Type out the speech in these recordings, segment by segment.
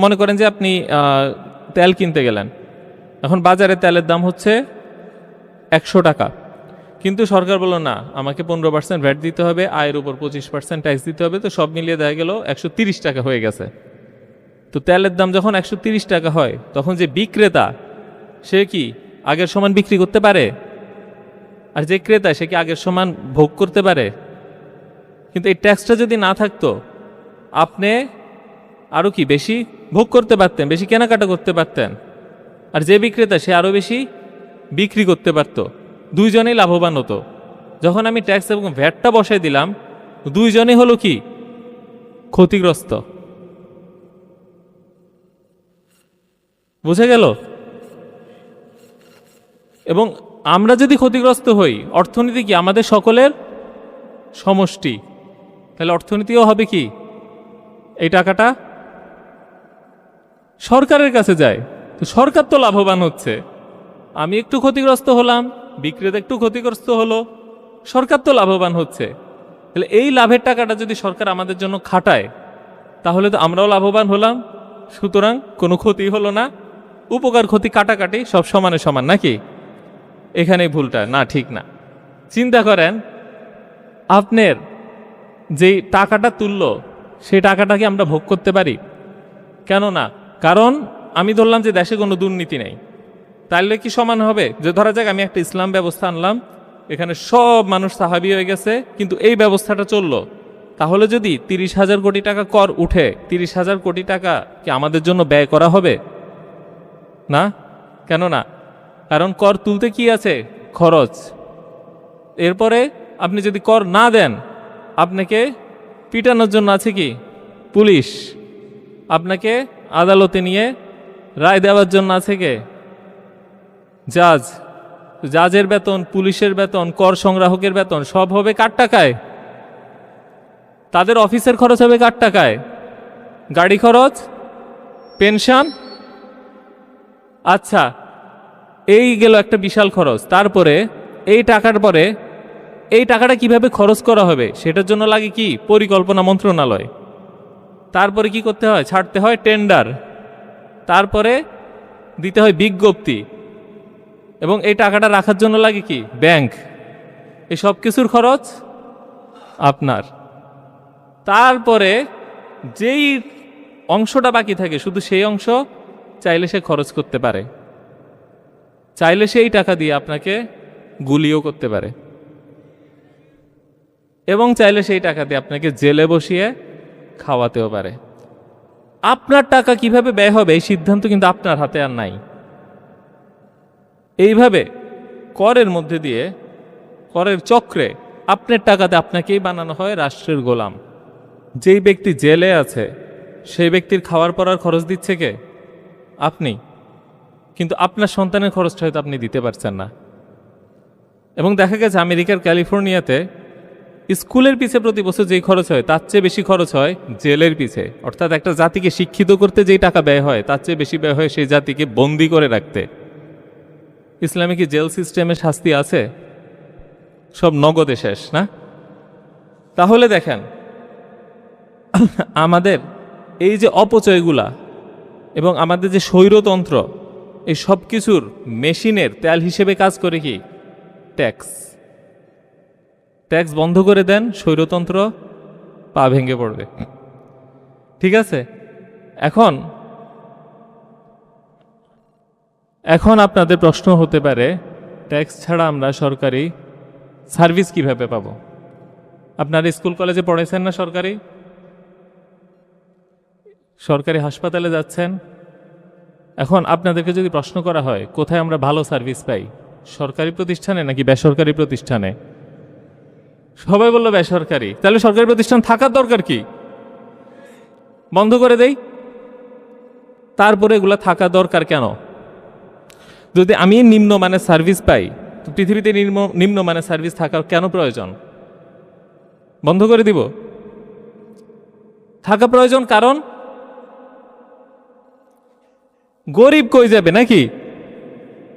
মনে করেন যে আপনি তেল কিনতে গেলেন, এখন বাজারে তেলের দাম হচ্ছে 100 টাকা, কিন্তু সরকার বলল না, আমাকে 15% ভ্যাট দিতে হবে, আয়ের উপর 25% ট্যাক্স দিতে হবে, তো সব মিলিয়ে দেখা গেল 130 টাকা হয়ে গেছে। তো তেলের দাম যখন 130 টাকা হয়, তখন যে বিক্রেতা সে কি আগের সমান বিক্রি করতে পারে? আর যে ক্রেতা সে কি আগের সমান ভোগ করতে পারে? কিন্তু এই ট্যাক্সটা যদি না থাকতো, আপনি আরও কি বেশি ভোগ করতে পারতেন, বেশি কেনাকাটা করতে পারতেন, আর যে বিক্রেতা সে আরও বেশি বিক্রি করতে পারত, দুইজনেই লাভবান হতো। যখন আমি ট্যাক্স এবং ভ্যাটটা বসাই দিলাম, দুইজনেই হলো কি ক্ষতিগ্রস্ত। বুঝে গেল? এবং আমরা যদি ক্ষতিগ্রস্ত হই, অর্থনীতি কি আমাদের সকলের সমষ্টি, তাহলে অর্থনীতিও হবে কি এই টাকাটা সরকারের কাছে যায়, তো সরকার তো লাভবান হচ্ছে। আমি একটু ক্ষতিগ্রস্ত হলাম, বিক্রেতা একটু ক্ষতিগ্রস্ত হলো, সরকার তো লাভবান হচ্ছে। তাহলে এই লাভের টাকাটা যদি সরকার আমাদের জন্য খাটায়, তাহলে তো আমরাও লাভবান হলাম। সুতরাং কোনো ক্ষতি হলো না, উপকার ক্ষতি কাটাকাটি সব সমানে সমান, নাকি? এখানেই ভুলটা, না ঠিক না। চিন্তা করেন, আপনার যেই টাকাটা তুললো সেই টাকাটা কি আমরা ভোগ করতে পারি? কেন না? কারণ আমি ধরলাম যে দেশে কোনো দুর্নীতি নেই, তাহলে কি সমান হবে? যে ধরা যাক আমি একটা ইসলাম ব্যবস্থা আনলাম, এখানে সব মানুষ সাহাবি হয়ে গেছে, কিন্তু এই ব্যবস্থাটা চললো, তাহলে যদি 30,000 কোটি টাকা কর উঠে, 30,000 কোটি টাকা কি আমাদের জন্য ব্যয় করা হবে? না। কেন না? কারণ কর তুলতে কি আছে? খরচ। এরপরে আপনি যদি কর না দেন, আপনাকে পিটানোর জন্য আছে কি? পুলিশ। আপনাকে আদালতে নিয়ে রায় দেওয়ার জন্য আছে কে? জাজ। জাজের বেতন, পুলিশের বেতন, কর সংগ্রাহকের বেতন সব হবে কার টাকায়? তাদের অফিসের খরচ হবে কার টাকায়? গাড়ি খরচ, পেনশন। আচ্ছা, এই গেল একটা বিশাল খরচ। তারপরে এই টাকার পরে এই টাকাটা কিভাবে খরচ করা হবে সেটার জন্য লাগে কি? পরিকল্পনা মন্ত্রণালয়। তারপরে কি করতে হয়? ছাড়তে হয় টেন্ডার, তারপরে দিতে হয় বিজ্ঞপ্তি, এবং এই টাকাটা রাখার জন্য লাগে কি? ব্যাংক। এই সব কিছুর খরচ আপনার। তারপরে যেই অংশটা বাকি থাকে, শুধু সেই অংশ চাইলে সে খরচ করতে পারে, চাইলে সেই টাকা দিয়ে আপনাকে গুলিও করতে পারে, এবং চাইলে সেই টাকা দিয়ে আপনাকে জেলে বসিয়ে খাওয়াতেও পারে। আপনার টাকা কিভাবে ব্যয় হবে এই সিদ্ধান্ত কিন্তু আপনার হাতে আর নাই। এইভাবে করের মধ্যে দিয়ে, করের চক্রে আপনার টাকাতে আপনাকেই বানানো হয় রাষ্ট্রের গোলাম। যেই ব্যক্তি জেলে আছে সেই ব্যক্তির খাওয়ার পরার খরচ দিচ্ছে কে? আপনি। কিন্তু আপনার সন্তানের খরচটা হয়তো আপনি দিতে পারছেন না। এবং দেখা গেছে আমেরিকার ক্যালিফোর্নিয়াতে স্কুলের পিছে প্রতি বছর যেই খরচ হয় তার চেয়ে বেশি খরচ হয় জেলের পিছে। অর্থাৎ একটা জাতিকে শিক্ষিত করতে যেই টাকা ব্যয় হয় তার চেয়ে বেশি ব্যয় হয় সেই জাতিকে বন্দি করে রাখতে। ইসলামে কি জেল সিস্টেমে শাস্তি আছে? সব নগদে শেষ, না? তাহলে দেখেন, আমাদের এই যে অপচয়গুলা এবং আমাদের যে স্বৈরতন্ত্র, এই সব কিছুর মেশিনের তেল হিসেবে কাজ করে কি? ট্যাক্স। ট্যাক্স বন্ধ করে দেন, স্বৈরতন্ত্র পা ভেঙে পড়বে। ঠিক আছে? এখন আপনাদের প্রশ্ন হতে পারে, ট্যাক্স ছাড়া আমরা সরকারি সার্ভিস কিভাবে পাব? আপনারা স্কুল কলেজে পড়েছেন না? সরকারি হাসপাতালে যাচ্ছেন। এখন আপনাদেরকে যদি প্রশ্ন করা হয় কোথায় আমরা ভালো সার্ভিস পাই, সরকারি প্রতিষ্ঠানে নাকি বেসরকারি প্রতিষ্ঠানে? সবাই বললো বেসরকারি। তাহলে সরকারি প্রতিষ্ঠান থাকার দরকার কি? বন্ধ করে দেই। তারপরে এগুলা থাকা দরকার কেন? যদি আমি নিম্নমানের সার্ভিস পাই, তো পৃথিবীতে নিম্নমানের সার্ভিস থাকার কেন প্রয়োজন? বন্ধ করে দিব? থাকা প্রয়োজন, কারণ গরিব কই যাবে, নাকি?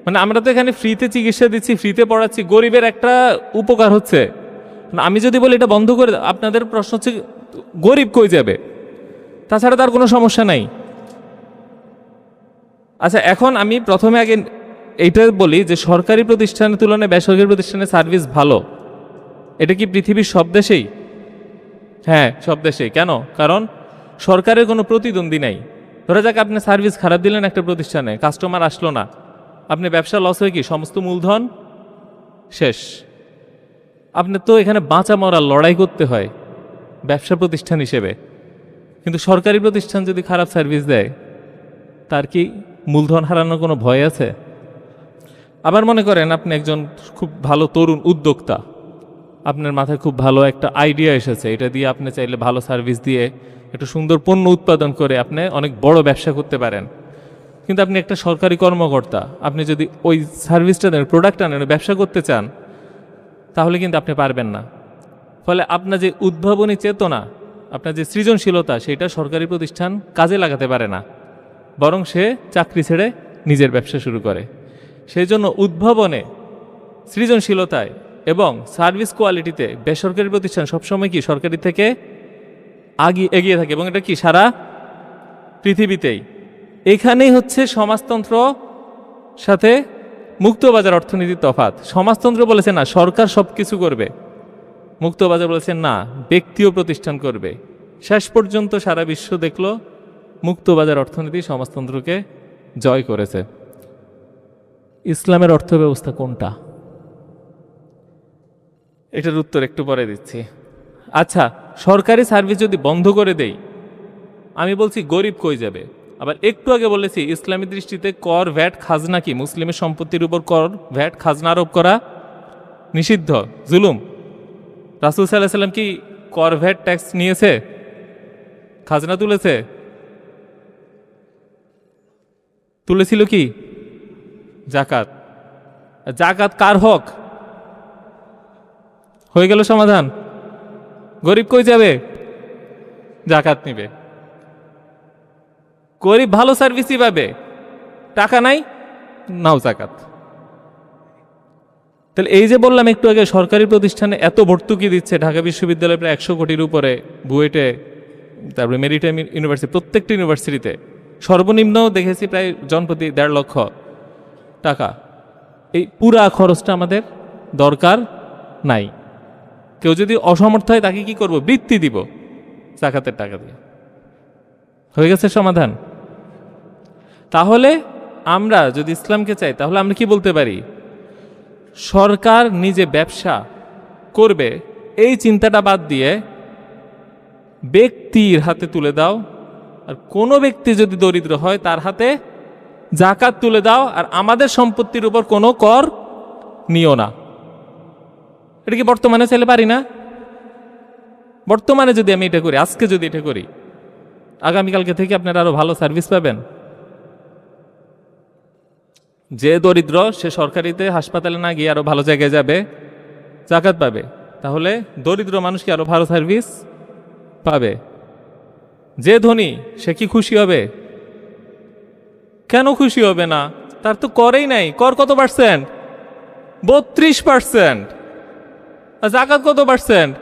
মানে আমরা তো এখানে ফ্রিতে চিকিৎসা দিচ্ছি, ফ্রিতে পড়াচ্ছি, গরিবের একটা উপকার হচ্ছে। আমি যদি বলি এটা বন্ধ করে, আপনাদের প্রশ্ন হচ্ছে গরিব কই যাবে? তাছাড়া তার কোনো সমস্যা নাই। আচ্ছা, এখন আমি প্রথমে আগে এইটা বলি যে সরকারি প্রতিষ্ঠানের তুলনায় বেসরকারি প্রতিষ্ঠানের সার্ভিস ভালো। এটা কি পৃথিবীর সব দেশেই? হ্যাঁ, সব দেশেই। কেন? কারণ সরকারের কোনো প্রতিদ্বন্দ্বী নাই। ধরা যাক আপনি সার্ভিস খারাপ দিলেন একটা প্রতিষ্ঠানে, কাস্টমার আসলো না, আপনি ব্যবসা লস হয়ে কি সমস্ত মূলধন শেষ। আপনি তো এখানে বাঁচা মরা লড়াই করতে হয় ব্যবসা প্রতিষ্ঠান হিসেবে। কিন্তু সরকারি প্রতিষ্ঠান যদি খারাপ সার্ভিস দেয়, তার কি মূলধন হারানোর কোনো ভয় আছে? আবার মনে করেন আপনি একজন খুব ভালো তরুণ উদ্যোক্তা, আপনার মাথায় খুব ভালো একটা আইডিয়া এসেছে, এটা দিয়ে আপনি চাইলে ভালো সার্ভিস দিয়ে একটা সুন্দর পণ্য উৎপাদন করে আপনি অনেক বড় ব্যবসা করতে পারেন। কিন্তু আপনি একটা সরকারি কর্মকর্তা, আপনি যদি ওই সার্ভিসটা দেন, প্রোডাক্ট আনেন, ব্যবসা করতে চান, তাহলে কিন্তু আপনি পারবেন না। ফলে আপনার যে উদ্ভাবনী চেতনা, আপনার যে সৃজনশীলতা, সেটা সরকারি প্রতিষ্ঠান কাজে লাগাতে পারে না, বরং সে চাকরি ছেড়ে নিজের ব্যবসা শুরু করে। সেই জন্য উদ্ভাবনে, সৃজনশীলতায় এবং সার্ভিস কোয়ালিটিতে বেসরকারি প্রতিষ্ঠান সবসময় কি সরকারি থেকে এগিয়ে থাকে, এবং এটা কি সারা পৃথিবীতেই। এখানেই হচ্ছে সমাজতন্ত্র সাথে মুক্তবাজার অর্থনীতির তফাৎ। সমাজতন্ত্র বলেছে না সরকার সব কিছু করবে, মুক্তবাজার বলেছে না ব্যক্তিও প্রতিষ্ঠান করবে। শেষ পর্যন্ত সারা বিশ্ব দেখলো মুক্তবাজার অর্থনীতি সমাজতন্ত্রকে জয় করেছে। ইসলামের অর্থব্যবস্থা কোনটা? এটার উত্তর একটু পরে দিচ্ছি। আচ্ছা, সরকারি সার্ভিস যদি বন্ধ করে দেই, আমি বলছি গরিব কই যাবে? আবার একটু আগে বলেছি ইসলামী দৃষ্টিতে কর, ভ্যাট, খাজনা কি মুসলিমের সম্পত্তির উপর কর, ভ্যাট, খাজনা আরোপ করা নিষিদ্ধ, জুলুম। রাসূল সাল্লাল্লাহু আলাইহি সাল্লাম কি কর, ভ্যাট, ট্যাক্স নিয়েছে? খাজনা তুলেছিল কি? জাকাত। জাকাত কার হক? হয়ে গেল সমাধান। গরিব কই যাবে? জাকাত নিবে। গরিব ভালো সার্ভিসই পাবে, টাকা নাই, নাও জাকাত। তাহলে এই যে বললাম একটু আগে সরকারি প্রতিষ্ঠানে এত ভর্তুকি দিচ্ছে, ঢাকা বিশ্ববিদ্যালয়ে প্রায় 100 কোটির উপরে, বুয়েটে, তারপরে মেরিটাইম ইউনিভার্সিটি, প্রত্যেকটি ইউনিভার্সিটিতে সর্বনিম্ন দেখেছি প্রায় জনপ্রতি 1.5 লক্ষ টাকা। এই পুরা খরচটা আমাদের দরকার নাই। কেউ যদি অসমর্থ হয় তাকে কি করব? বৃত্তি দিব জাকাতের টাকা দিয়ে। হয়ে গেছে সমাধান। তাহলে আমরা যদি ইসলামকে চাই, তাহলে আমরা কি বলতে পারি? সরকার নিজে ব্যবসা করবে এই চিন্তাটা বাদ দিয়ে ব্যক্তির হাতে তুলে দাও, আর কোনো ব্যক্তি যদি দরিদ্র হয় তার হাতে জাকাত তুলে দাও, আর আমাদের সম্পত্তির উপর কোনো কর নিও না। এটা কি বর্তমানে চাইলে পারি না? বর্তমানে যদি আমি এটা করি, আজকে যদি এটা করি, আগামীকালকে থেকে আপনারা আরো ভালো সার্ভিস পাবেন। যে দরিদ্র সে সরকারিতে হাসপাতালে না গিয়ে আরো ভালো জায়গায় যাবে, জাকাত পাবে। তাহলে দরিদ্র মানুষ কি আরো ভালো সার্ভিস পাবে। যে ধনী সে কি খুশি হবে? কেন খুশি হবে না? তার তো করেই নাই। কর কত পার্সেন্ট? 32%। আর জাকাত কত পার্সেন্ট?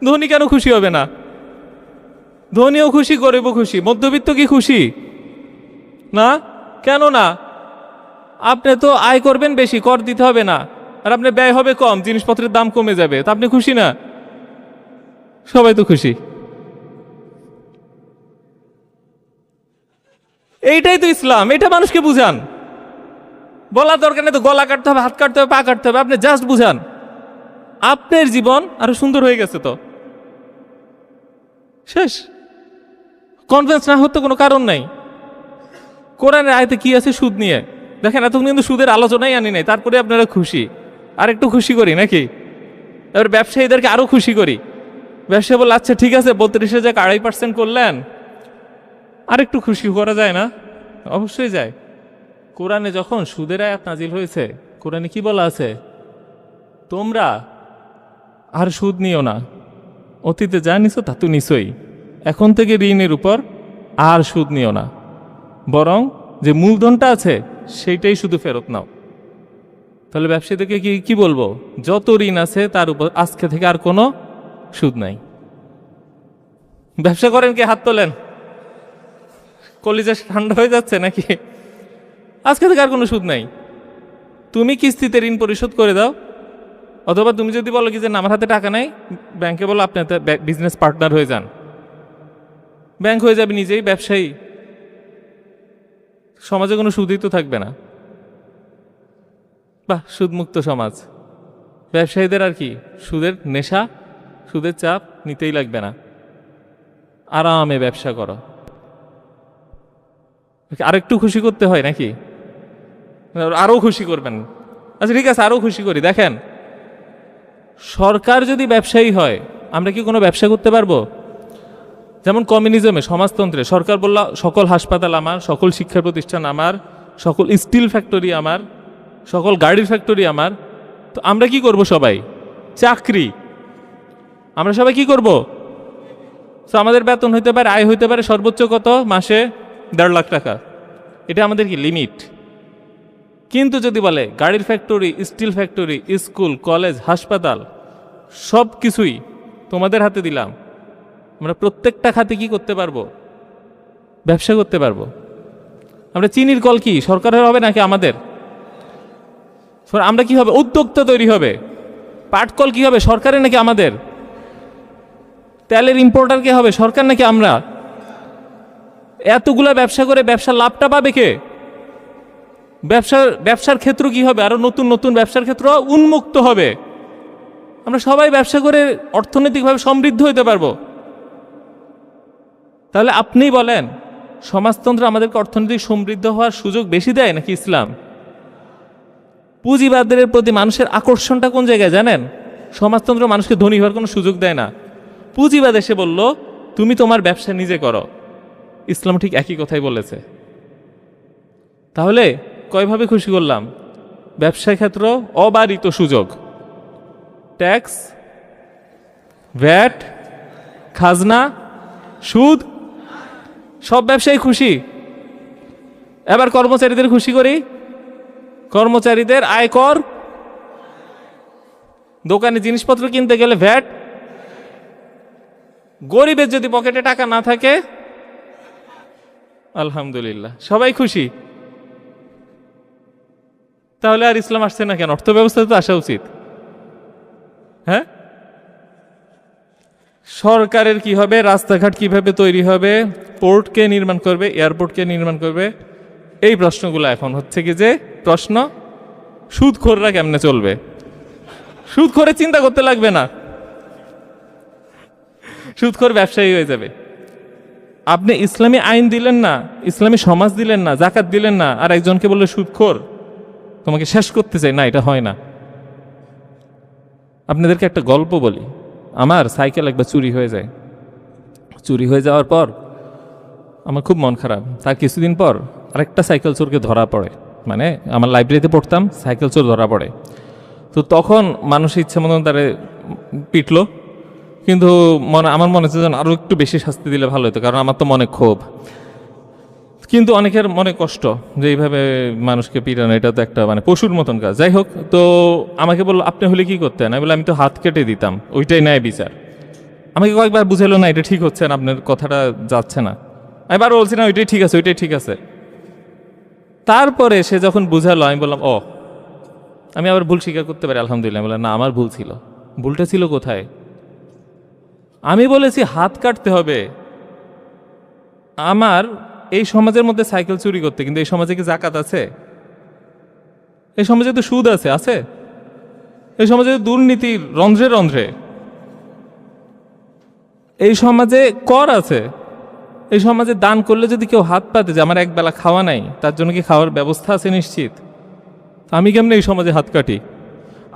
ধনী কেন খুশি হবে না? ধনীও খুশি, গরিবও খুশি, মধ্যবিত্ত কি খুশি না? কেন না? আপনি তো আয় করবেন বেশি, কর দিতে হবে না, আর আপনার ব্যয় হবে কম, জিনিসপত্রের দাম কমে যাবে, তা আপনি খুশি না? সবাই তো খুশি। এইটাই তো ইসলাম। এটা মানুষকে বুঝান। বলার দরকার নেই তো গলা কাটতে হবে, হাত কাটতে হবে, পা কাটতে হবে। আপনি জাস্ট বুঝান, আপনার জীবন আরো সুন্দর হয়ে গেছে। তো শেষ। কনভিন্স না হতে কোনো কারণ নাই। কোরআনের আয়াতে কি আছে সুদ নিয়ে? দেখেন, এতক্ষণ কিন্তু সুদের আলোচনাই আনি নাই, তারপরে আপনারা খুশি। আর একটু খুশি করি নাকি? এবার ব্যবসায়ীদেরকে আরো খুশি করি। ব্যবসায়ী বলে আচ্ছা ঠিক আছে, 32,000 2.5% করলেন, আর একটু খুশি করা যায় না? অবশ্যই যায়। কোরআনে যখন সুদের আয়াত নাজিল হয়েছে, কোরআনে কি বলা আছে? তোমরা আর সুদ নিও না, অতীতে যা নিছো তা তো নিছই, এখন থেকে ঋণের উপর আর সুদ নিও না, বরং যে মূলধনটা আছে সেইটাই শুধু ফেরত নাও। তাহলে ব্যবসায়ীদেরকে কি বলবো? যত ঋণ আছে তার উপর আজকে থেকে আর কোনো সুদ নাই। ব্যবসা করেন কি? হাত তোলেন। কলিজা ঠান্ডা হয়ে যাচ্ছে নাকি? আজকে থেকে আর কোনো সুদ নাই। তুমি কিস্তিতে ঋণ পরিশোধ করে দাও, অথবা তুমি যদি বলো কি যে না আমার হাতে টাকা নাই, ব্যাংকে বলো আপনি বিজনেস পার্টনার হয়ে যান, ব্যাংক হয়ে যাবে নিজেই ব্যবসায়ী, সমাজে কোনো সুদই তো থাকবে না। বাহ, সুদমুক্ত সমাজ। ব্যবসায়ীদের আর কি সুদের নেশা, সুদের চাপ নিতেই লাগবে না, আরামে ব্যবসা করো। আরেকটু খুশি করতে হয় নাকি? আরও খুশি করবেন? আচ্ছা ঠিক আছে, আরও খুশি করি। দেখেন, সরকার যদি ব্যবসায়ী হয়, আমরা কি কোনো ব্যবসা করতে পারবো? যেমন কমিউনিজমে, সমাজতন্ত্রে সরকার বলল সকল হাসপাতাল আমার, সকল শিক্ষা প্রতিষ্ঠান আমার, সকল স্টিল ফ্যাক্টরি আমার, সকল গাড়ির ফ্যাক্টরি আমার। তো আমরা কি করব? সবাই চাকরি। আমরা সবাই কি করব? তো আমাদের বেতন হইতে পারে, আয় হইতে পারে সর্বোচ্চ কত? মাসে 1.5 লাখ টাকা। এটা আমাদের কি লিমিট? কিন্তু যদি বলে গাড়ির factory, steel factory, school, college, হাসপাতাল সব কিছুই তোমাদের হাতে দিলাম, আমরা প্রত্যেকটা খাতে কি করতে পারবো? ব্যবসা করতে পারবো। আমরা চিনির কল কি সরকারের হবে নাকি আমাদের? আমরা কি হবে? উদ্যোক্তা তৈরি হবে। পাটকল কি হবে? সরকারের নাকি আমাদের? তেলের ইম্পোর্টার কে হবে? সরকার নাকি আমরা? এতগুলা ব্যবসা করে ব্যবসার লাভটা পাবে কে? ব্যবসার ক্ষেত্র কি হবে? আরো নতুন নতুন ব্যবসার ক্ষেত্র উন্মুক্ত হবে। আমরা সবাই ব্যবসা করে অর্থনৈতিকভাবে সমৃদ্ধ হইতে পারবো। তাহলে আপনি বলেন, সমাজতন্ত্র আমাদেরকে অর্থনৈতিক সমৃদ্ধ হওয়ার সুযোগ বেশি দেয় নাকি ইসলাম? পুঁজিবাদের প্রতি মানুষের আকর্ষণটা কোন জায়গায় জানেন? সমাজতন্ত্র মানুষকে ধনী হওয়ার কোনো সুযোগ দেয় না। পুঁজিবাদ এসে বলল তুমি তোমার ব্যবসা নিজে করো। ইসলাম ঠিক একই কথাই বলেছে। তাহলে কয়ভাবে খুশি করলাম? ব্যবসা ক্ষেত্র অবারিত সুযোগ, ট্যাক্স, ভ্যাট, খাজনা, সুদ, সব ব্যবসায়ী খুশি। এবার কর্মচারীদের খুশি করি। কর্মচারীদের আয়কর, দোকানে জিনিসপত্র কিনতে গেলে ভ্যাট। গরিবের যদি পকেটে টাকা না থাকে, আলহামদুলিল্লাহ সবাই খুশি। তাহলে আর ইসলাম আসছে না কেন? অর্থব্যবস্থা তো আসা উচিত। হ্যাঁ, সরকারের কি হবে? রাস্তাঘাট কিভাবে তৈরি হবে? পোর্ট কে নির্মাণ করবে? এয়ারপোর্ট কে নির্মাণ করবে? এই প্রশ্নগুলো এখন হচ্ছে কি যে প্রশ্ন, সুদখোররা কেমনে চলবে? সুদখোরে চিন্তা করতে লাগবে না, সুদখোর ব্যবসায়ী হয়ে যাবে। আপনি ইসলামী আইন দিলেন না, ইসলামী সমাজ দিলেন না, জাকাত দিলেন না, আর একজনকে বললে সুদখোর, তোমাকে শেষ করতে চাই, না এটা হয় না। আপনাদেরকে একটা গল্প বলি। আমার সাইকেল একবার চুরি হয়ে যায়। চুরি হয়ে যাওয়ার পর আমার খুব মন খারাপ। তার কিছুদিন পর আরেকটা সাইকেল চোরকে ধরা পড়ে। মানে আমার লাইব্রেরিতে পড়তাম, সাইকেল চোর ধরা পড়ে। তো তখন মানুষ ইচ্ছা মতন তারে পিটলো, কিন্তু আমার মনে হচ্ছে যেন আরও একটু বেশি শাস্তি দিলে ভালো হতো, কারণ আমার তো মনে ক্ষোভ। কিন্তু অনেকের মনে কষ্ট যে এইভাবে মানুষকে পিটানো, এটা তো একটা মানে পশুর মতন কাজ। যাই হোক, তো আমাকে বললো আপনি হলে কি করতেন? আমি বললাম আমি তো হাত কেটে দিতাম, ওইটাই ন্যায় বিচার। আমাকে কয়েকবার বুঝালো না এটা ঠিক হচ্ছে না, আপনার কথাটা যাচ্ছে না। আমি বারবার বলছি না ওইটাই ঠিক আছে, ওইটাই ঠিক আছে। তারপরে সে যখন বুঝালো, আমি বললাম ও, আমি আবার ভুল স্বীকার করতে পারি, আলহামদুলিল্লাহ। বললাম না, আমার ভুল ছিল। ভুলটা ছিল কোথায়? আমি বলেছি হাত কাটতে হবে। আমার এই সমাজের মধ্যে সাইকেল চুরি করতে, কিন্তু এই সমাজে কি জাকাত আছে? এই সমাজে তো সুদ আছে, আছে। এই সমাজে দুর্নীতি রন্ধ্রে রন্ধ্রে। এই সমাজে কর আছে। এই সমাজে দান করলে যদি কেউ হাত পাতে যে আমার একবেলা খাওয়া নাই, তার জন্য কি খাওয়ার ব্যবস্থা আছে নিশ্চিত? আমি কেমনে এই সমাজে হাত কাটি?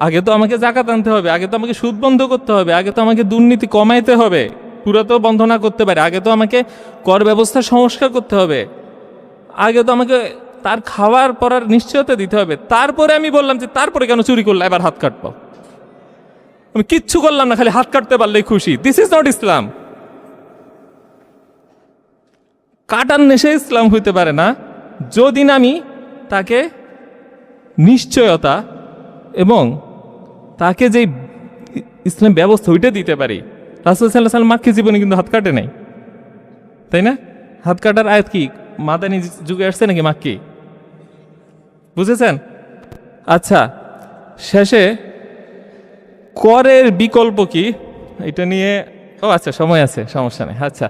আগে তো আমাকে জাকাত আনতে হবে, আগে তো আমাকে সুদ বন্ধ করতে হবে, আগে তো আমাকে দুর্নীতি কমাইতে হবে, পুরো তো বন্ধ না করতে পারে, আগে তো আমাকে কর ব্যবস্থা সংস্কার করতে হবে, আগে তো আমাকে তার খাওয়ার পরার নিশ্চয়তা দিতে হবে। তারপরে আমি বললাম যে তারপরে কেন চুরি করলে এবার হাত কাটবো? আমি কিচ্ছু করলাম না, খালি হাত কাটতে পারলেই খুশি। দিস ইজ নট ইসলাম। কাটার নেশে ইসলাম হইতে পারে না যদি আমি তাকে নিশ্চয়তা এবং তাকে যে ইসলাম ব্যবস্থা ওইটা দিতে পারি। রাসূল সাল্লাল্লাহু আলাইহি ওয়াসাল্লাম মাক্কি জীবনে কিন্তু হাত কাটে নাই, তাই না? হাত কাটার আয়াত কি মাদানী যুগে আসছে নাকি মাক্কি? বুঝেছেন? আচ্ছা, শেষে করের বিকল্প কি এটা নিয়ে, আচ্ছা সময় আছে, সমস্যা নেই। আচ্ছা,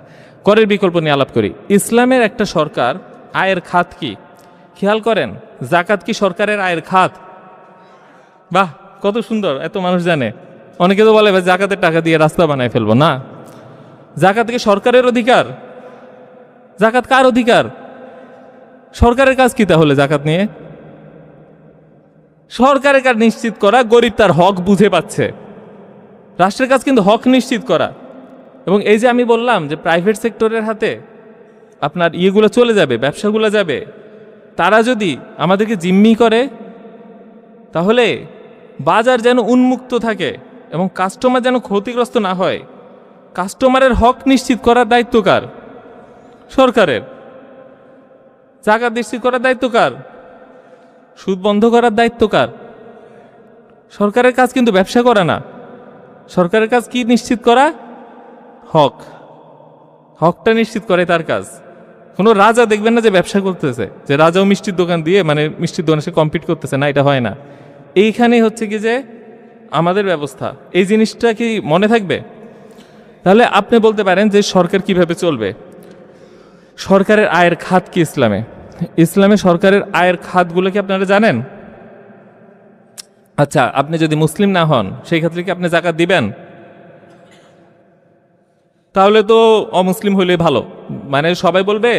করের বিকল্প নিয়ে আলাপ করি। ইসলামের একটা সরকার আয়ের খাত কি? খেয়াল করেন, জাকাত কি সরকারের আয়ের খাত? বাহ, কত সুন্দর, এত মানুষ জানে। অনেকে তো বলে জাকাতের টাকা দিয়ে রাস্তা বানায় ফেলবো। না, জাকাত কি সরকারের অধিকার? জাকাত কার অধিকার? সরকারের কাজ কি তাহলে জাকাত নিয়ে? সরকারের কাজ নিশ্চিত করা, গরিব তার হক বুঝে পাচ্ছে। রাষ্ট্রের কাজ কিন্তু হক নিশ্চিত করা। এবং এই যে আমি বললাম যে প্রাইভেট সেক্টরের হাতে আপনার ইয়েগুলো চলে যাবে, ব্যবসাগুলো যাবে, তারা যদি আমাদেরকে জিম্মি করে তাহলে বাজার যেন উন্মুক্ত থাকে এবং কাস্টমার যেন ক্ষতিগ্রস্ত না হয়। কাস্টমারের হক নিশ্চিত করার দায়িত্ব কার? সরকারের। জাকাত নিশ্চিত করার দায়িত্ব কার? সুদ বন্ধ করার দায়িত্ব কার? সরকারের কাজ কিন্তু ব্যবসা করা না। সরকারের কাজ কি নিশ্চিত করা? হক। হকটা নিশ্চিত করে তার কাজ। কোনো রাজা দেখবেন না যে ব্যবসা করতেছে, যে রাজাও মিষ্টির দোকান দিয়ে মানে মিষ্টির দোকানে সে কম্পিট করতেছে, না, এটা হয় না। এইখানেই হচ্ছে কি যে আমাদের ব্যবস্থা, এই জিনিসটা কি মনে থাকবে? তাহলে আপনি বলতে পারেন যে সরকার কিভাবে চলবে? সরকারের আয়ের খাত কি ইসলামে? ইসলামে সরকারের আয়ের খাতগুলো কি আপনারা জানেন? আচ্ছা, আপনি যদি মুসলিম না হন সেই ক্ষেত্রে কি আপনি জাকাত দিবেন? তাহলে তো অমুসলিম হইলে ভালো। মানে সবাই বলবে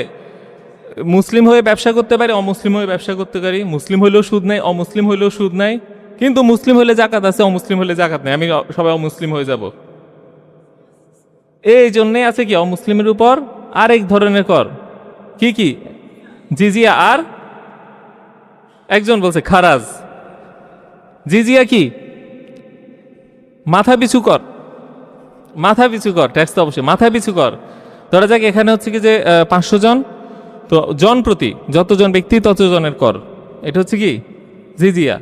মুসলিম হয়ে ব্যবসা করতে পারি, অমুসলিম হয়ে ব্যবসা করতে পারি, মুসলিম হইলেও সুদ নেই, অমুসলিম হইলেও সুদ নাই, কিন্তু মুসলিম হলে জাকাত আছে, অমুসলিম হলে জাকাত নেই, আমি সবাই অমুসলিম হয়ে যাব। এই জন্যে আছে কি অমুসলিমের উপর আরেক ধরনের কর। কি কি? জিজিয়া আর একজন বলছে খারাজ। জিজিয়া কি? মাথা পিছু কর। মাথা পিছু কর, ট্যাক্স তো অবশ্যই মাথা পিছু কর। ধরা যাক এখানে হচ্ছে কি যে 500 জন, তো জন প্রতি যতজন ব্যক্তি ততজনের কর, এটা হচ্ছে কি জিজিয়া।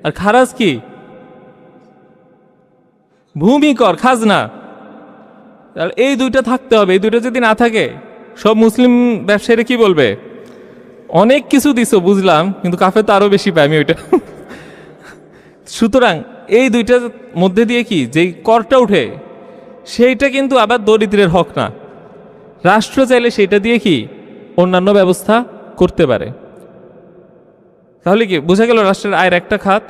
আর খারাজ কি? ভূমি কর, খাজনা। এই দুইটা থাকতে হবে। এই দুইটা যদি না থাকে সব মুসলিম ব্যবসায়ীরা কি বলবে? অনেক কিছু দিছো বুঝলাম, কিন্তু কাফে তো আরো বেশি পাই আমি ওইটা। সুতরাং এই দুইটার মধ্যে দিয়ে কি যেই করটা উঠে সেইটা কিন্তু আবার দরিদ্রের হক না। রাষ্ট্র চাইলে সেইটা দিয়ে কি অন্যান্য ব্যবস্থা করতে পারে। তাহলে কি বোঝা গেল রাষ্ট্রের আয়ের একটা খাত।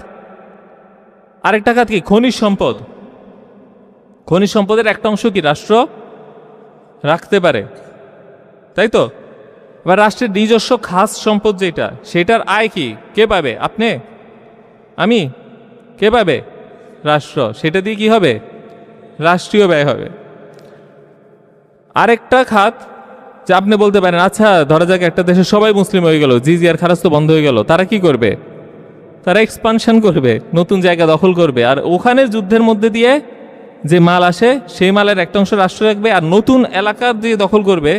আরেকটা খাত কি? খনিজ সম্পদ। খনিজ সম্পদের একটা অংশ কি রাষ্ট্র রাখতে পারে, তাই তো? এবার রাষ্ট্রের নিজস্ব খাস সম্পদ যেটা, সেটার আয় কি কে পাবে? আপনি, আমি? কে পাবে? রাষ্ট্র। সেটা দিয়ে কি হবে? রাষ্ট্রীয় ব্যয় হবে। আরেকটা খাত যে আপনি বলতে পারেন আচ্ছা ধরা যাক একটা দেশে সবাই মুসলিম হয়ে গেল, জিজিয়ার খারাজ তো বন্ধ হয়ে গেল, তারা কি করবে? তারা এক্সপানশন করবে, নতুন জায়গা দখল করবে, আর ওখানে যুদ্ধের মধ্যে দিয়ে যে মাল আসে সেই মালের একটা অংশ রাষ্ট্র রাখবে, আর নতুন এলাকা দিয়ে দখল করবে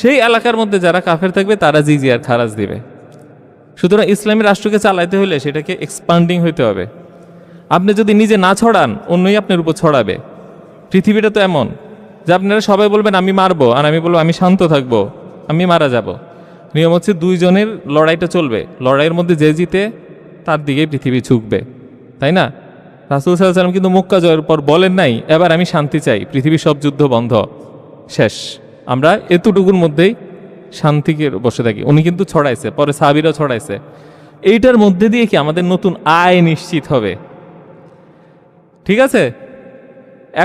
সেই এলাকার মধ্যে যারা কাফের থাকবে তারা জিজিয়ার খারাজ দিবে। সুতরাং ইসলামী রাষ্ট্রকে চালাইতে হলে সেটাকে এক্সপান্ডিং হইতে হবে। আপনি যদি নিজে না ছড়ান অন্যই আপনার উপর ছড়াবে। পৃথিবীটা তো এমন যে আপনারা সবাই বলবেন আমি মারবো, আর আমি বলবো আমি শান্ত থাকবো, আমি মারা যাব। নিয়ম হচ্ছে দুইজনের লড়াইটা চলবে, লড়াইয়ের মধ্যে যে জিতে তার দিকে পৃথিবী ঝুঁকবে, তাই না? রাসূল সাল্লাল্লাহু আলাইহি ওয়াসাল্লাম কিন্তু মক্কা জয়ের পর বলেন নাই এবার আমি শান্তি চাই, পৃথিবীর সব যুদ্ধ বন্ধ, শেষ, আমরা এতটুকুর মধ্যেই শান্তিকে বসে থাকি। উনি কিন্তু ছড়াইছে, পরে সাহাবীরাও ছড়াইছে। এইটার মধ্যে দিয়ে কি আমাদের নতুন আয় নিশ্চিত হবে, ঠিক আছে?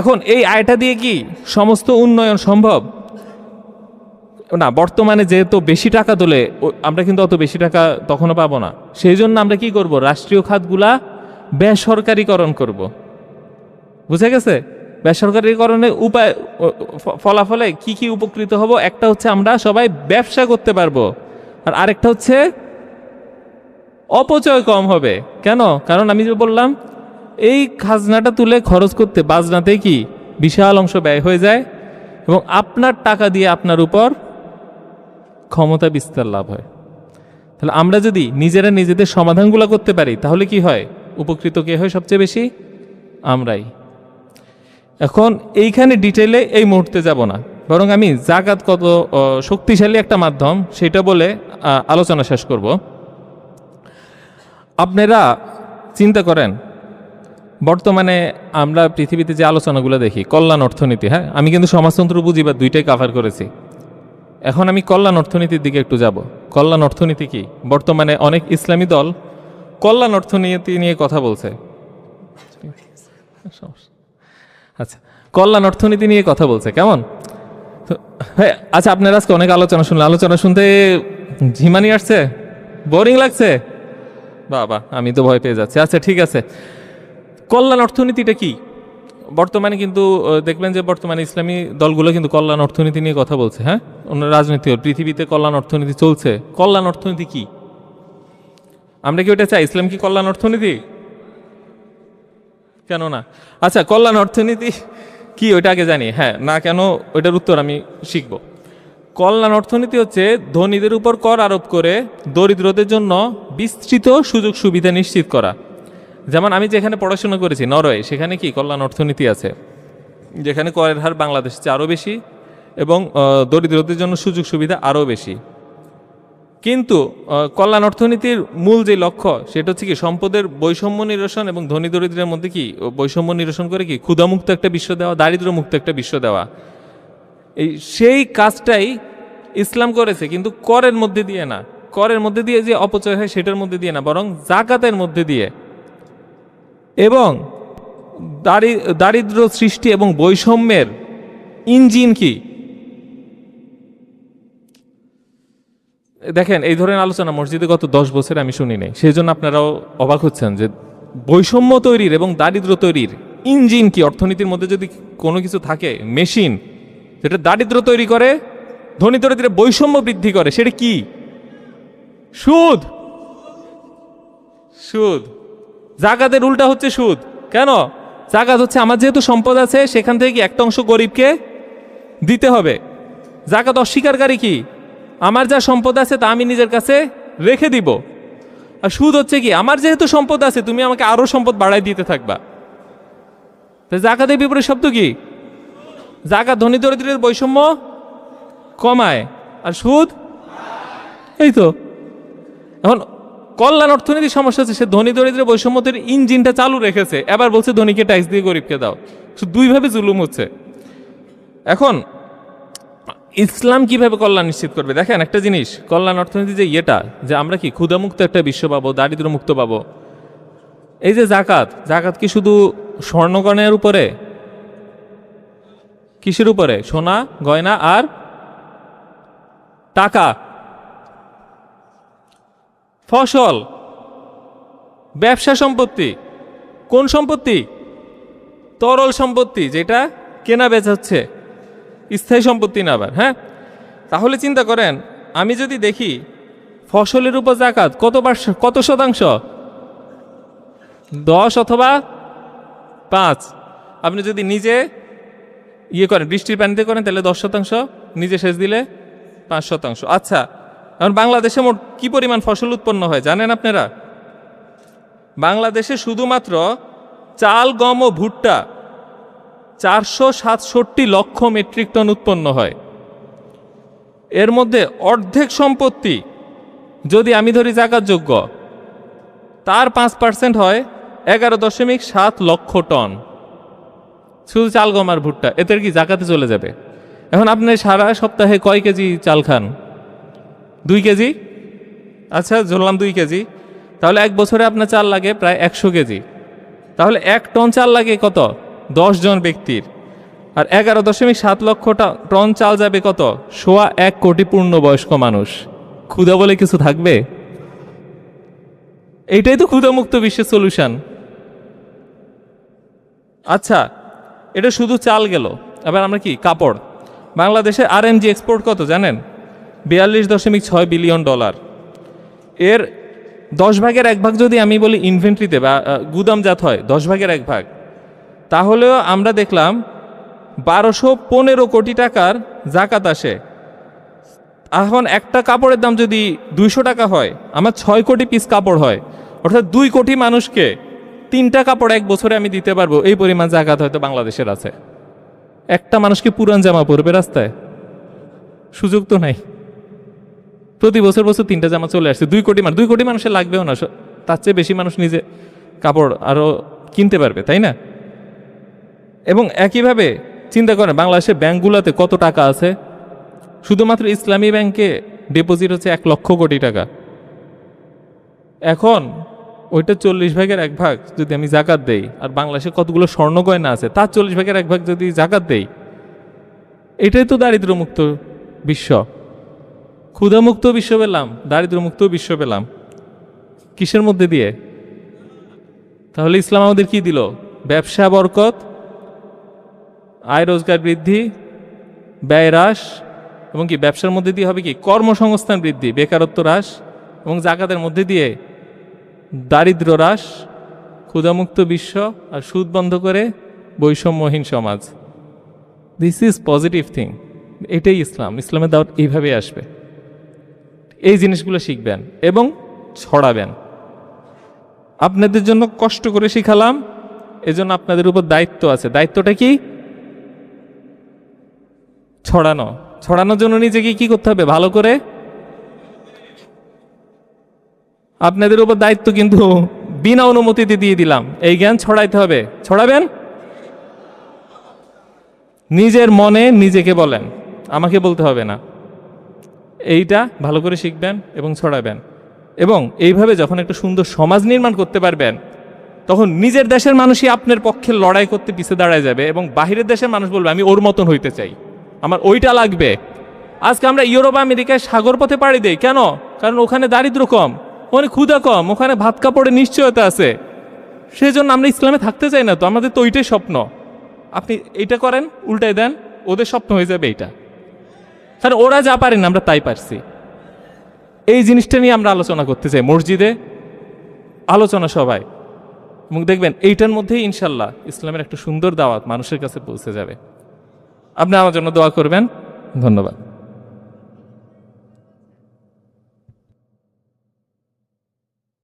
এখন এই আয়টা দিয়ে কি সমস্ত উন্নয়ন সম্ভব না? বর্তমানে যেহেতু বেশি টাকা তোলে, আমরা কিন্তু অত বেশি টাকা তখনও পাবো না। সেই জন্য আমরা কি করব? রাষ্ট্রীয় খাতগুলা বেসরকারীকরণ করব। বুঝে গেছে? বেসরকারীকরণের উপায় ফলাফলে কি কি উপকৃত হব? একটা হচ্ছে আমরা সবাই ব্যবসা করতে পারবো, আর আরেকটা হচ্ছে অপচয় কম হবে। কেন? কারণ আমি যে বললাম এই খাজনাটা তুলে খরচ করতে বাজনাতে কি বিশাল অংশ ব্যয় হয়ে যায়, এবং আপনার টাকা দিয়ে আপনার উপর ক্ষমতা বিস্তার লাভ হয়। তাহলে আমরা যদি নিজেরা নিজেদের সমাধানগুলো করতে পারি তাহলে কি হয়? উপকৃত কে হয় সবচেয়ে বেশি? আমরাই। এখন এইখানে ডিটেলে এই মুহূর্তে যাব না, বরং আমি জাকাত কত শক্তিশালী একটা মাধ্যম সেটা বলে আলোচনা শেষ করব। আপনারা চিন্তা করেন, বর্তমানে আমরা পৃথিবীতে যে আলোচনাগুলো দেখি কল্যাণ অর্থনীতি, হ্যাঁ আমি কিন্তু সমাজতন্ত্র বুঝি বা দুইটাই কাভার করেছি। এখন আমি কল্যাণ অর্থনীতির দিকে একটু যাব। কল্যাণ অর্থনীতি কি? বর্তমানে অনেক ইসলামী দল কল্যাণ অর্থনীতি নিয়ে কথা বলছে। আচ্ছা, কল্যাণ অর্থনীতি নিয়ে কথা বলছে কেমন? হ্যাঁ আচ্ছা, আপনার আজকে অনেক আলোচনা শুনলেন, আলোচনা শুনতে ঝিমানি আসছে, বোরিং লাগছে? বাবা, আমি তো ভয় পেয়ে যাচ্ছি। আচ্ছা ঠিক আছে, কল্যাণ অর্থনীতিটা কি? বর্তমানে কিন্তু দেখবেন যে বর্তমানে ইসলামী দলগুলো কিন্তু কল্যাণ অর্থনীতি নিয়ে কথা বলছে। হ্যাঁ, অন্য রাজনীতি পৃথিবীতে কল্যাণ অর্থনীতি চলছে। কল্যাণ অর্থনীতি কি? আমরা কি ওটা চাই? ইসলাম কি কল্যাণ অর্থনীতি? কেন না? আচ্ছা, কল্যাণ অর্থনীতি কি ওইটা আগে জানি। হ্যাঁ না কেন, ওইটার উত্তর আমি শিখব। কল্যাণ অর্থনীতি হচ্ছে ধনীদের উপর কর আরোপ করে দরিদ্রদের জন্য বিস্তৃত সুযোগ সুবিধা নিশ্চিত করা। যেমন আমি যেখানে পড়াশোনা করেছি নরওয়ে, সেখানে কি কল্যাণ অর্থনীতি আছে, যেখানে করের হার বাংলাদেশের চেয়ে আরও বেশি এবং দরিদ্রদের জন্য সুযোগ সুবিধা আরও বেশি। কিন্তু কল্যাণ অর্থনীতির মূল যে লক্ষ্য সেটা হচ্ছে কি সম্পদের বৈষম্য নিরসন এবং ধনী দরিদ্রের মধ্যে কি বৈষম্য নিরসন করে কি ক্ষুধামুক্ত একটা বিশ্ব দেওয়া, দারিদ্র্যমুক্ত একটা বিশ্ব দেওয়া। সেই কাজটাই ইসলাম করেছে, কিন্তু করের মধ্যে দিয়ে না, করের মধ্যে দিয়ে যে অপচয় হয় সেটার মধ্যে দিয়ে না, বরং জাকাতের মধ্যে দিয়ে। এবং দারিদ্র্য সৃষ্টি এবং বৈষম্যের ইঞ্জিন কি? দেখেন, এই ধরনের আলোচনা মসজিদে গত 10 বছরে আমি শুনি নাই। সেই জন্য আপনারাও অবাক হচ্ছেন যে বৈষম্য তৈরির এবং দারিদ্র্য তৈরির ইঞ্জিন কি? অর্থনীতির মধ্যে যদি কোনো কিছু থাকে, মেশিন যেটা দারিদ্র্য তৈরি করে, ধনী দরিদ্রের বৈষম্য বৃদ্ধি করে, সেটা কি? সুদ। সুদ। জাকাতের উল্টা হচ্ছে সুদ। কেন? জাকাত হচ্ছে আমার যেহেতু সম্পদ আছে সেখান থেকে একটা অংশ গরিবকে দিতে হবে। জাকাত অস্বীকারী কি? আমার যা সম্পদ আছে তা আমি নিজের কাছে রেখে দিব। আর সুদ হচ্ছে কি? আমার যেহেতু সম্পদ আছে তুমি আমাকে আরো সম্পদ বাড়াই দিতে থাকবা। জাকাতের বিপরীত শব্দ কি? জাকাত ধনী দরিদ্রের বৈষম্য কমায়, আর সুদ এই তো। এখন কল্যাণ অর্থনীতির সমস্যা হচ্ছে সে ধনী দরিদ্রের বৈষম্যের ইঞ্জিনটা চালু রেখেছে, এবার বলছে ধনীকে ট্যাক্স দিয়ে গরিবকে দাও। দুইভাবে জুলুম হচ্ছে। এখন ইসলাম কিভাবে কল্যাণ নিশ্চিত করবে? দেখেন একটা জিনিস, কল্যাণ অর্থনীতি যে ইয়েটা, যে আমরা কি ক্ষুধামুক্ত একটা বিশ্ব পাবো, দারিদ্র মুক্ত পাবো। এই যে জাকাত, জাকাত কি শুধু স্বর্ণগয়নার উপরে? কিসের উপরে? সোনা গয়না আর টাকা, ফসল, ব্যবসা সম্পত্তি। কোন সম্পত্তি? তরল সম্পত্তি, যেটা কেনা বেচা হচ্ছে, স্থায়ী সম্পত্তি না আবার। হ্যাঁ, তাহলে চিন্তা করেন, আমি যদি দেখি ফসলের উপর জাকাত কত শতাংশ? 10 অথবা 5। আপনি যদি নিজে ইয়ে করেন, বৃষ্টির পানিতে করেন, তাহলে 10%, নিজে সেচ দিলে 5%। আচ্ছা, এখন বাংলাদেশে মোট কি পরিমাণ ফসল উৎপন্ন হয় জানেন আপনারা? বাংলাদেশে শুধুমাত্র চাল, গম ও ভুট্টা 467 লক্ষ মেট্রিক টন উৎপন্ন হয়। এর মধ্যে অর্ধেক সম্পত্তি যদি আমি ধরি জাকাতযোগ্য, তার 5% হয় 11.7 লক্ষ টন। শুধু চাল, গম আর ভুট্টা, এতে কি জাকাতে চলে যাবে? এখন আপনি সারা সপ্তাহে কয় কেজি চাল খান? 2 কেজি। আচ্ছা ধরলাম 2 কেজি, তাহলে 1 বছরে আপনার চাল লাগে প্রায় 100 কেজি। তাহলে 1 টন চাল লাগে কত? 10 জন ব্যক্তির। আর 11.7 লক্ষ টন চাল যাবে কত? 1.25 কোটি পূর্ণবয়স্ক মানুষ। ক্ষুধা বলে কিছু থাকবে? এইটাই তো ক্ষুধামুক্ত বিশ্বের সলিউশন। আচ্ছা, এটা শুধু চাল গেল। এবার আমরা কি কাপড়, বাংলাদেশে RMG এক্সপোর্ট কত জানেন? $42.6 বিলিয়ন। এর 10 ভাগের 1 ভাগ যদি আমি বলি ইনভেন্টরিতে বা গুদামজাত হয়, 10 ভাগের 1 ভাগ, তাহলেও আমরা দেখলাম 1215 কোটি টাকার জাকাত আসে। এখন একটা কাপড়ের দাম যদি 200 টাকা হয়, আমার 6 কোটি পিস কাপড় হয়, অর্থাৎ 2 কোটি মানুষকে 3টা কাপড় 1 বছরে আমি দিতে পারবো। এই পরিমাণ জাকাত হয়তো বাংলাদেশের আছে। একটা মানুষকে পুরান জামা পরবে রাস্তায়? সুযোগ তো নাই। প্রতি বছর 3টা জামা চলে আসছে। 2 কোটি মানুষের লাগবেও না তার চেয়ে বেশি মানুষ নিজে কাপড় আরও কিনতে পারবে, তাই না? এবং একইভাবে চিন্তা করেন বাংলাদেশের ব্যাংকগুলোতে কত টাকা আছে। শুধুমাত্র ইসলামী ব্যাংকে ডিপোজিট হচ্ছে 1,00,000 কোটি টাকা। এখন ওইটা 40%, যদি আমি জাকাত দেই, আর বাংলাদেশে কতগুলো স্বর্ণ গয়না আছে তার 40%, যদি জাকাত দেই, এটাই তো দারিদ্র্যমুক্ত বিশ্ব। ক্ষুধামুক্ত বিশ্ব পেলাম, দারিদ্র্যমুক্ত বিশ্ব পেলাম। কিসের মধ্যে দিয়ে? তাহলে ইসলাম আমাদের কি দিল? ব্যবসা বরকত, আয় রোজগার বৃদ্ধি, ব্যয় হ্রাস, এবং কি ব্যবসার মধ্যে দিয়ে হবে কি কর্মসংস্থান বৃদ্ধি, বেকারত্ব হ্রাস, এবং জাকাতের মধ্যে দিয়ে দারিদ্র হ্রাস, ক্ষুধামুক্ত বিশ্ব, আর সুদ বন্ধ করে বৈষম্যহীন সমাজ। This is positive thing. এটাই ইসলাম। ইসলামের দাওয়াত এইভাবে আসবে। এই জিনিসগুলো শিখবেন এবং ছড়াবেন। আপনাদের জন্য কষ্ট করে শিখালাম, এজন্য আপনাদের উপর দায়িত্ব আছে। দায়িত্বটা কি? ছড়ানো। ছড়ানোর জন্য নিজেকে কি করতে হবে? ভালো করে। আপনাদের উপর দায়িত্ব কিন্তু বিনা অনুমতিতে দিয়ে দিলাম, এই জ্ঞান ছড়াইতে হবে। ছড়াবেন। নিজের মনে নিজেকে বলেন, আমাকে বলতে হবে না। এইটা ভালো করে শিখবেন এবং ছড়াবেন। এবং এইভাবে যখন একটা সুন্দর সমাজ নির্মাণ করতে পারবেন, তখন নিজের দেশের মানুষই আপনার পক্ষে লড়াই করতে পিছিয়ে দাঁড়ায় যাবে, এবং বাহিরের দেশের মানুষ বলবে আমি ওর মতন হইতে চাই, আমার ওইটা লাগবে। আজকে আমরা ইউরোপ আমেরিকায় সাগর পথে পাড়ি দেই কেন? কারণ ওখানে দারিদ্র কম, ওখানে ক্ষুধা কম, ওখানে ভাত কাপড়ের নিশ্চয়তা আছে। সেজন্য আমরা ইসলামে থাকতে চাই না তো, আমাদের তো ওইটাই স্বপ্ন। আপনি এইটা করেন, উল্টাই দেন, ওদের স্বপ্ন হয়ে যাবে এইটা। কারণ ওরা যা পারেন আমরা তাই পারছি। এই জিনিসটা নিয়ে আমরা আলোচনা করতে চাই মসজিদে, আলোচনা সবাই, এবং দেখবেন এইটার মধ্যেই ইনশাল্লাহ ইসলামের একটা সুন্দর দাওয়াত মানুষের কাছে পৌঁছে যাবে। আপনি আমার জন্য দোয়া করবেন। ধন্যবাদ।